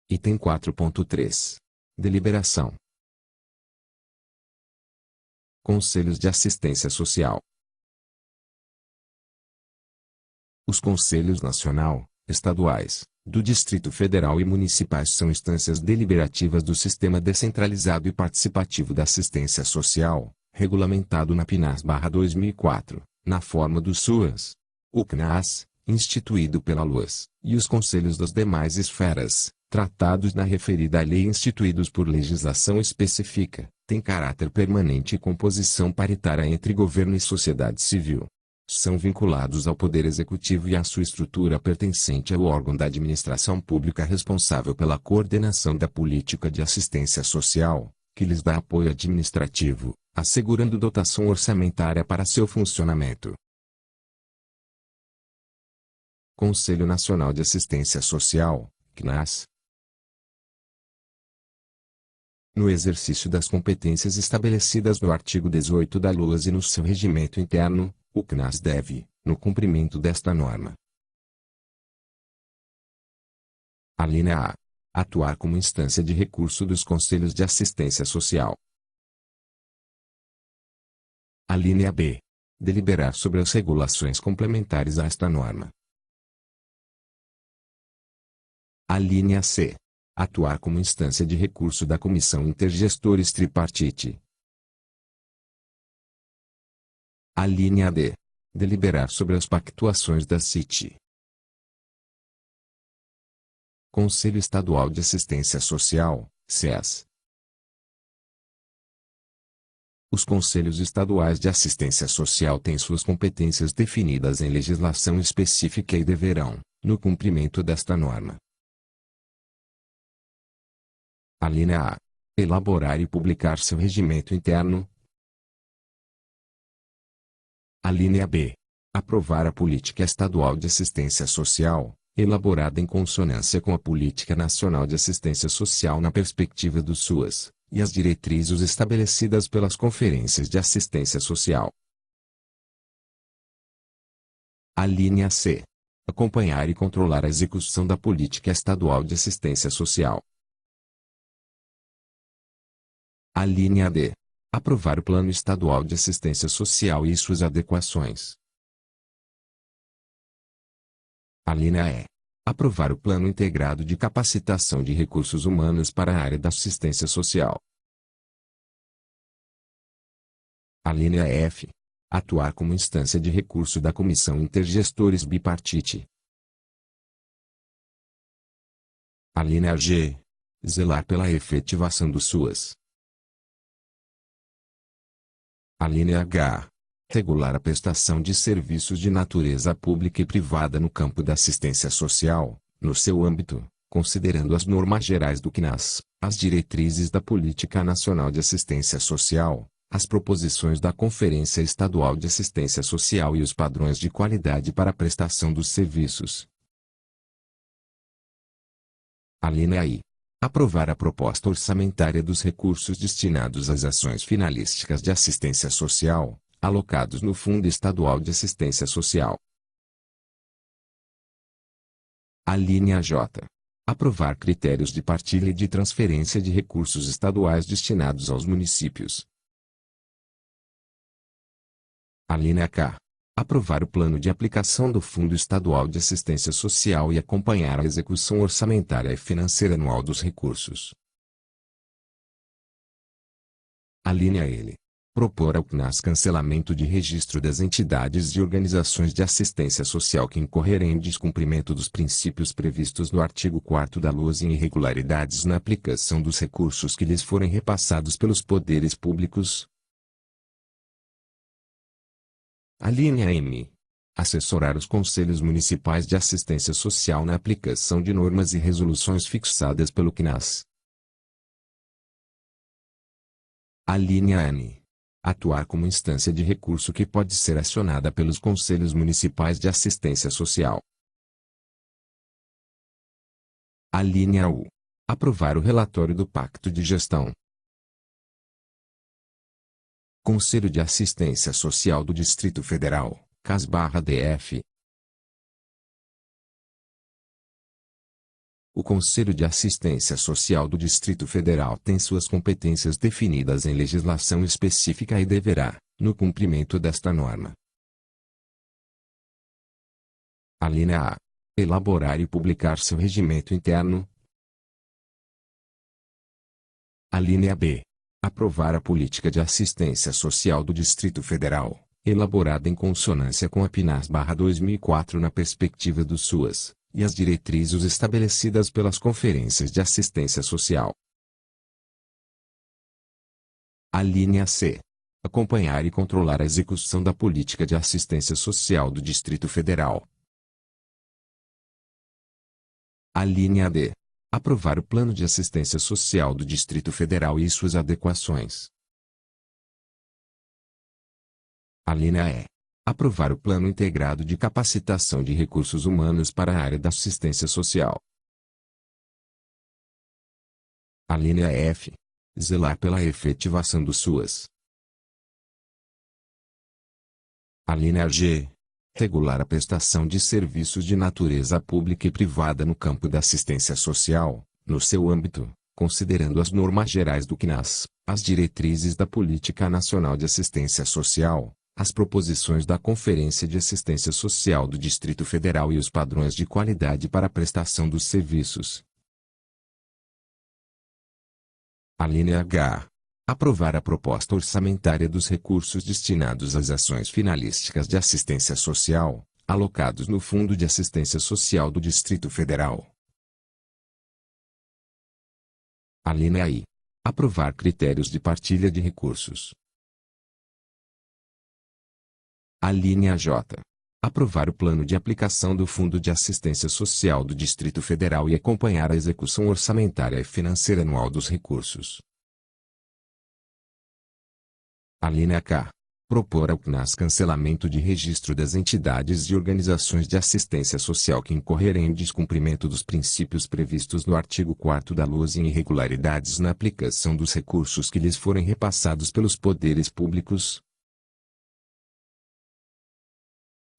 Item 4.3. Deliberação. Conselhos de Assistência Social. Os Conselhos Nacional, Estaduais, do Distrito Federal e Municipais são instâncias deliberativas do Sistema Descentralizado e Participativo da Assistência Social, regulamentado na PNAS/2004, na forma do SUAS. O CNAS, instituído pela LUAS, e os conselhos das demais esferas, tratados na referida lei e instituídos por legislação específica, têm caráter permanente e composição paritária entre governo e sociedade civil. São vinculados ao Poder Executivo e à sua estrutura pertencente ao órgão da administração pública responsável pela coordenação da política de assistência social, que lhes dá apoio administrativo, assegurando dotação orçamentária para seu funcionamento. Conselho Nacional de Assistência Social, CNAS. No exercício das competências estabelecidas no artigo 18 da LUAS e no seu regimento interno, o CNAS deve, no cumprimento desta norma: Alínea A. Atuar como instância de recurso dos Conselhos de Assistência Social. Alínea B. Deliberar sobre as regulações complementares a esta norma. Alínea C. Atuar como instância de recurso da Comissão Intergestores Tripartite. Alínea D. Deliberar sobre as pactuações da CIT. Conselho Estadual de Assistência Social, CEAS. Os Conselhos Estaduais de Assistência Social têm suas competências definidas em legislação específica e deverão, no cumprimento desta norma: Alínea A. Elaborar e publicar seu regimento interno. Alínea B. Aprovar a política estadual de assistência social, elaborada em consonância com a Política Nacional de Assistência Social na perspectiva do SUAS, e as diretrizes estabelecidas pelas Conferências de Assistência Social. Alínea C. Acompanhar e controlar a execução da Política Estadual de Assistência Social. Alínea D. Aprovar o Plano Estadual de Assistência Social e suas adequações. Alínea E. Aprovar o Plano Integrado de Capacitação de Recursos Humanos para a área da assistência social. Alínea F. Atuar como instância de recurso da Comissão Intergestores Bipartite. Alínea G. Zelar pela efetivação do SUAS. Alínea H. Regular a prestação de serviços de natureza pública e privada no campo da assistência social, no seu âmbito, considerando as normas gerais do CNAS, as diretrizes da Política Nacional de Assistência Social, as proposições da Conferência Estadual de Assistência Social e os padrões de qualidade para a prestação dos serviços. Alínea I. Aprovar a proposta orçamentária dos recursos destinados às ações finalísticas de assistência social, alocados no Fundo Estadual de Assistência Social. Alínea J. Aprovar critérios de partilha e de transferência de recursos estaduais destinados aos municípios. Alínea K. Aprovar o plano de aplicação do Fundo Estadual de Assistência Social e acompanhar a execução orçamentária e financeira anual dos recursos. Alínea L. Propor ao CNAS cancelamento de registro das entidades e organizações de assistência social que incorrerem em descumprimento dos princípios previstos no artigo 4º da LUAS e em irregularidades na aplicação dos recursos que lhes forem repassados pelos poderes públicos. Alínea M. Assessorar os Conselhos Municipais de Assistência Social na aplicação de normas e resoluções fixadas pelo CNAS. Alínea N. Atuar como instância de recurso que pode ser acionada pelos Conselhos Municipais de Assistência Social. Alínea U. Aprovar o relatório do Pacto de Gestão. Conselho de Assistência Social do Distrito Federal, CAS/DF. O Conselho de Assistência Social do Distrito Federal tem suas competências definidas em legislação específica e deverá, no cumprimento desta norma: alínea A. Elaborar e publicar seu regimento interno. Alínea B. Aprovar a política de assistência social do Distrito Federal, elaborada em consonância com a PNAS/2004 na perspectiva do SUAS, e as diretrizes estabelecidas pelas Conferências de Assistência Social. Alínea C. Acompanhar e controlar a execução da política de assistência social do Distrito Federal. Alínea D. Aprovar o Plano de Assistência Social do Distrito Federal e suas adequações. Alínea E. Aprovar o Plano Integrado de Capacitação de Recursos Humanos para a área da assistência social. Alínea F. Zelar pela efetivação do SUAS. Alínea G. Regular a prestação de serviços de natureza pública e privada no campo da assistência social, no seu âmbito, considerando as normas gerais do CNAS, as diretrizes da Política Nacional de Assistência Social, as proposições da Conferência de Assistência Social do Distrito Federal e os padrões de qualidade para a prestação dos serviços. Alínea H. Aprovar a proposta orçamentária dos recursos destinados às ações finalísticas de assistência social, alocados no Fundo de Assistência Social do Distrito Federal. Alínea I. Aprovar critérios de partilha de recursos. Alínea J. Aprovar o plano de aplicação do Fundo de Assistência Social do Distrito Federal e acompanhar a execução orçamentária e financeira anual dos recursos. Alínea K. Propor ao CNAS cancelamento de registro das entidades e organizações de assistência social que incorrerem em descumprimento dos princípios previstos no artigo 4º da LOAS e em irregularidades na aplicação dos recursos que lhes forem repassados pelos poderes públicos.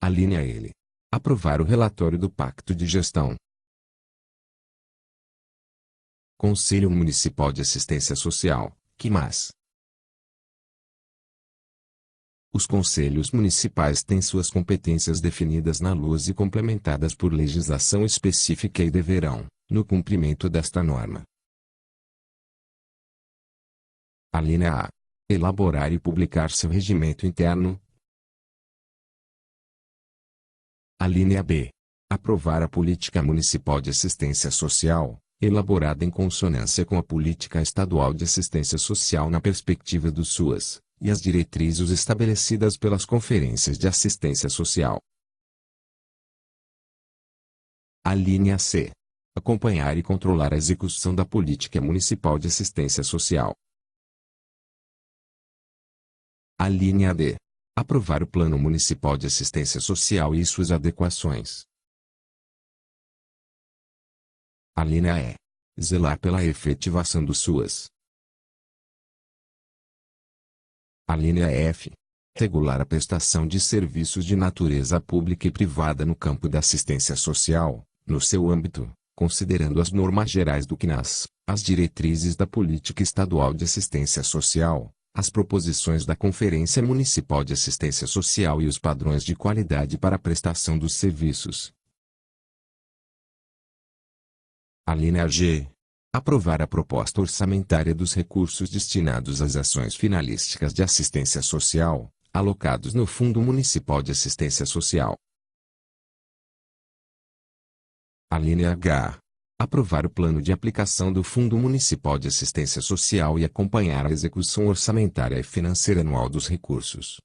Alínea L. Aprovar o relatório do Pacto de Gestão. Conselho Municipal de Assistência Social, CMAS. Os conselhos municipais têm suas competências definidas na LOAS e complementadas por legislação específica e deverão, no cumprimento desta norma: alínea A. Elaborar e publicar seu regimento interno. Alínea B. Aprovar a Política Municipal de Assistência Social, elaborada em consonância com a Política Estadual de Assistência Social na perspectiva do SUAS, e as diretrizes estabelecidas pelas Conferências de Assistência Social. Alínea C. Acompanhar e controlar a execução da Política Municipal de Assistência Social. Alínea D. Aprovar o Plano Municipal de Assistência Social e suas adequações. Alínea E. Zelar pela efetivação do SUAS. Alínea F. Regular a prestação de serviços de natureza pública e privada no campo da assistência social, no seu âmbito, considerando as normas gerais do CNAS, as diretrizes da Política Estadual de Assistência Social, as proposições da Conferência Municipal de Assistência Social e os padrões de qualidade para a prestação dos serviços. Alínea G. Aprovar a proposta orçamentária dos recursos destinados às ações finalísticas de assistência social, alocados no Fundo Municipal de Assistência Social. Alínea H. Aprovar o plano de aplicação do Fundo Municipal de Assistência Social e acompanhar a execução orçamentária e financeira anual dos recursos.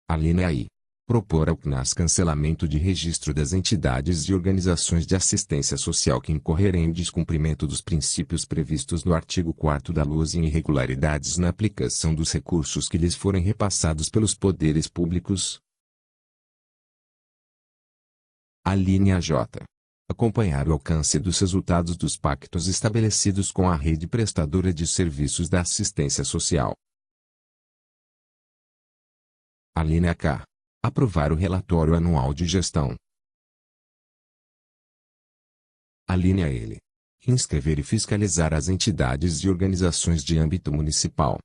Alínea I. Propor ao CNAS cancelamento de registro das entidades e organizações de assistência social que incorrerem em descumprimento dos princípios previstos no artigo 4º da LOAS e em irregularidades na aplicação dos recursos que lhes forem repassados pelos poderes públicos. Alínea J. Acompanhar o alcance dos resultados dos pactos estabelecidos com a rede prestadora de serviços da assistência social. Alínea K. Aprovar o relatório anual de gestão. Alínea L. Inscrever e fiscalizar as entidades e organizações de âmbito municipal.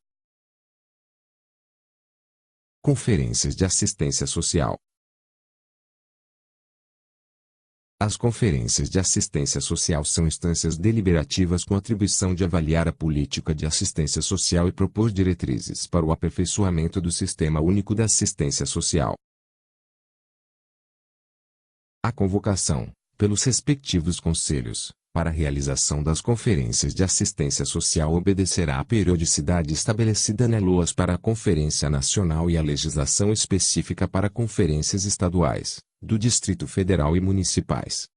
Conferências de assistência social. As conferências de assistência social são instâncias deliberativas com atribuição de avaliar a política de assistência social e propor diretrizes para o aperfeiçoamento do Sistema Único da Assistência Social. A convocação, pelos respectivos conselhos, para a realização das conferências de assistência social obedecerá à periodicidade estabelecida na LOAS para a Conferência Nacional e à legislação específica para conferências estaduais, do Distrito Federal e municipais.